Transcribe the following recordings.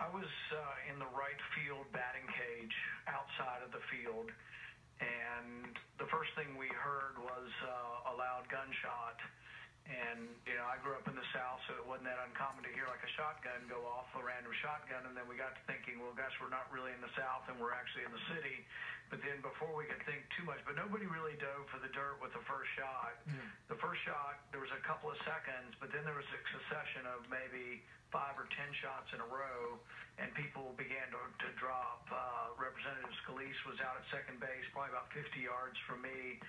I was in the right field batting cage outside of the field, and the first thing we heard was a loud gunshot. And, you know, I grew up in the South, so it wasn't that uncommon to hear like a shotgun go off, a random shotgun. And then we got to thinking, well, gosh, we're not really in the South and we're actually in the city. But then before we could think too much, but nobody really dove for the dirt with the first shot. Yeah. The first shot, there was a couple of seconds, but then there was a succession of maybe 5 or 10 shots in a row, and people began to drop. Representative Scalise was out at second base, probably about 50 yards from me.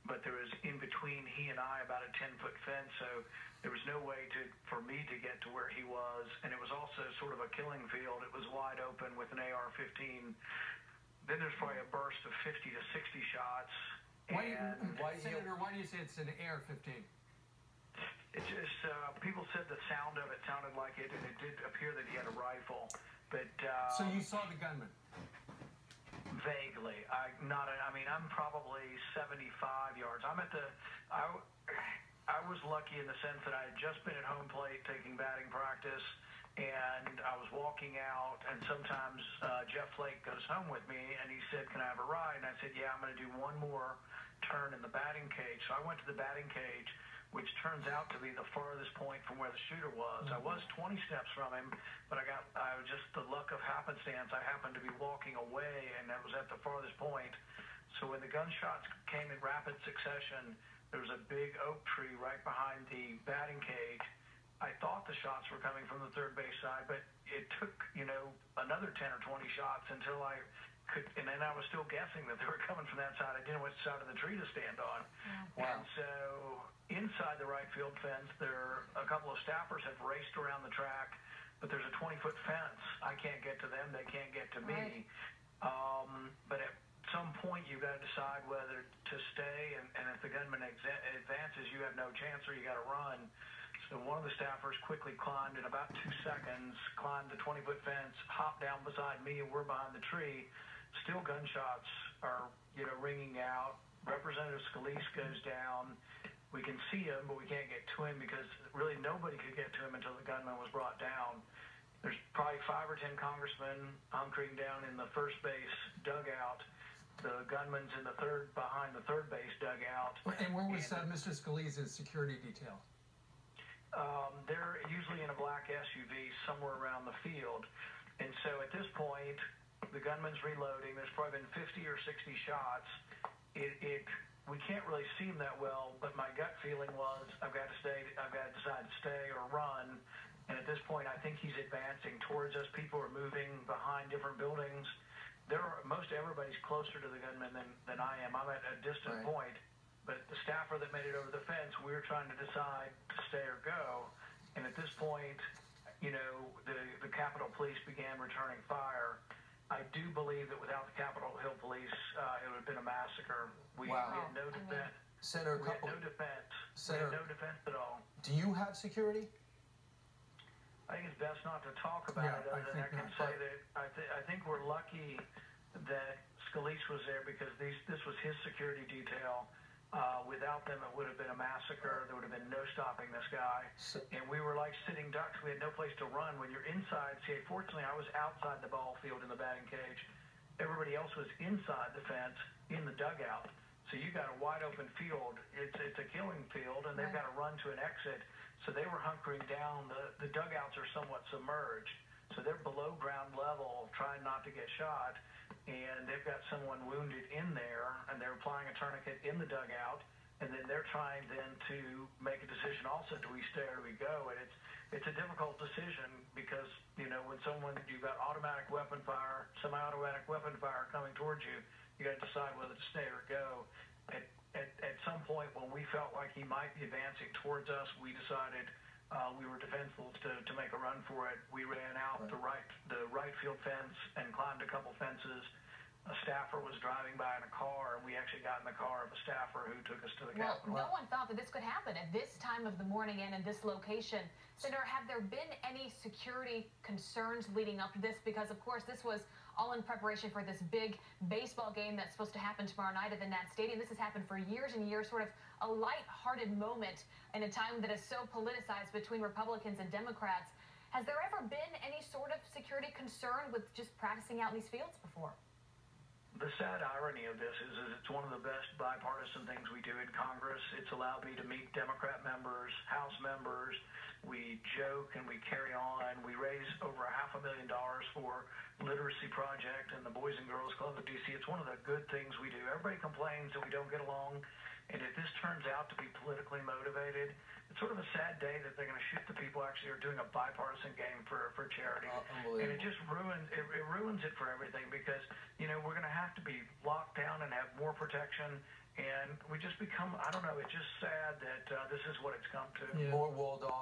But there was in between he and I about a 10-foot fence, so there was no way for me to get to where he was. And it was also sort of a killing field. It was wide open with an AR-15. Then there's probably a burst of 50 to 60 shots. Senator, why do you say it's an AR-15? It just, people said the sound of it sounded like it, and it did appear that he had a rifle. But so you saw the gunman? Vaguely. I'm probably 75 yards. I was lucky in the sense that I had just been at home plate taking batting practice, and I was walking out, and sometimes Jeff Flake goes home with me, and he said, "Can I have a ride?" And I said, "Yeah, I'm going to do one more turn in the batting cage." So I went to the batting cage, which turns out to be the farthest point from where the shooter was. I was 20 steps from him, but I was just the luck of happenstance. I happened to be walking away, and that was at the farthest point. So when the gunshots came in rapid succession, there was a big oak tree right behind the batting cage. I thought the shots were coming from the third base side, but it took, another 10 or 20 shots until I could, and then I was still guessing that they were coming from that side. I didn't know which side of the tree to stand on. Wow. And so inside the right field fence, a couple of staffers have raced around the track, but there's a 20-foot fence. I can't get to them. They can't get to me. But at some point, you've got to decide whether to stay, and if the gunman advances, you have no chance or you got to run. So one of the staffers quickly climbed in about 2 seconds, climbed the 20-foot fence, hopped down beside me, and we're behind the tree. Still gunshots are, ringing out. Representative Scalise goes down. We can see him, but we can't get to him because really nobody could get to him until the gunman was brought down. There's probably 5 or 10 congressmen hunkering down in the first base dugout. The gunman's in behind the third base dugout. And where was Mr. Scalise's security detail? They're usually in a black SUV somewhere around the field. And so at this point, the gunman's reloading. There's probably been 50 or 60 shots. We can't really see him that well, but my gut feeling was I've got to decide to stay or run. And at this point, I think he's advancing towards us. People are moving behind different buildings. Most everybody's closer to the gunman than I am. I'm at a distant point. But the staffer that made it over the fence, we were trying to decide to stay or go. And at this point, the Capitol Police began returning fire. I do believe that without the Capitol Hill Police, it would have been a massacre. We had no defense. Senator, we had no defense. Senator, we had no defense at all. Do you have security? I think it's best not to talk about it. Other than I can say that I think we're lucky that Scalise was there because this was his security detail. Without them, it would have been a massacre. There would have been no stopping this guy. And we were like sitting ducks. We had no place to run. When you're inside, fortunately, I was outside the ball field in the batting cage. Everybody else was inside the fence in the dugout. So you got a wide open field. It's a killing field, and they've got to run to an exit. So they were hunkering down. The dugouts are somewhat submerged. So they're below ground level, trying not to get shot. And they've got someone wounded in there, and they're applying a tourniquet in the dugout, and then they're trying then to make a decision also, do we stay or do we go? And it's a difficult decision because, when you've got automatic weapon fire, semi-automatic weapon fire coming towards you, you got to decide whether to stay or go. At some point when we felt like he might be advancing towards us, we decided we were defenseless to make a run for it. We ran out the right field fence and climbed a couple fences. A staffer was driving by in a car, and we actually got in the car of a staffer who took us to the Capitol. No one thought that this could happen at this time of the morning and in this location. Senator, have there been any security concerns leading up to this? Because, of course, this was all in preparation for this big baseball game that's supposed to happen tomorrow night at the Nat Stadium. This has happened for years and years, sort of a light-hearted moment in a time that is so politicized between Republicans and Democrats. Has there ever been any sort of security security concern with just practicing out in these fields before? The sad irony of this is it's one of the best bipartisan things we do in Congress. It's allowed me to meet Democrat members, House members. We joke and we carry on. We raise over $500,000 for Literacy Project and the Boys and Girls Club of D.C. It's one of the good things we do. Everybody complains that we don't get along. And if this turns out to be politically motivated, it's sort of a sad day that they're going to shoot the people who actually are doing a bipartisan game for charity. And it just ruins it for everything because, you know, we're going to have to be locked down and have more protection. And we just become, I don't know, it's just sad that this is what it's come to. Yeah. More walled off.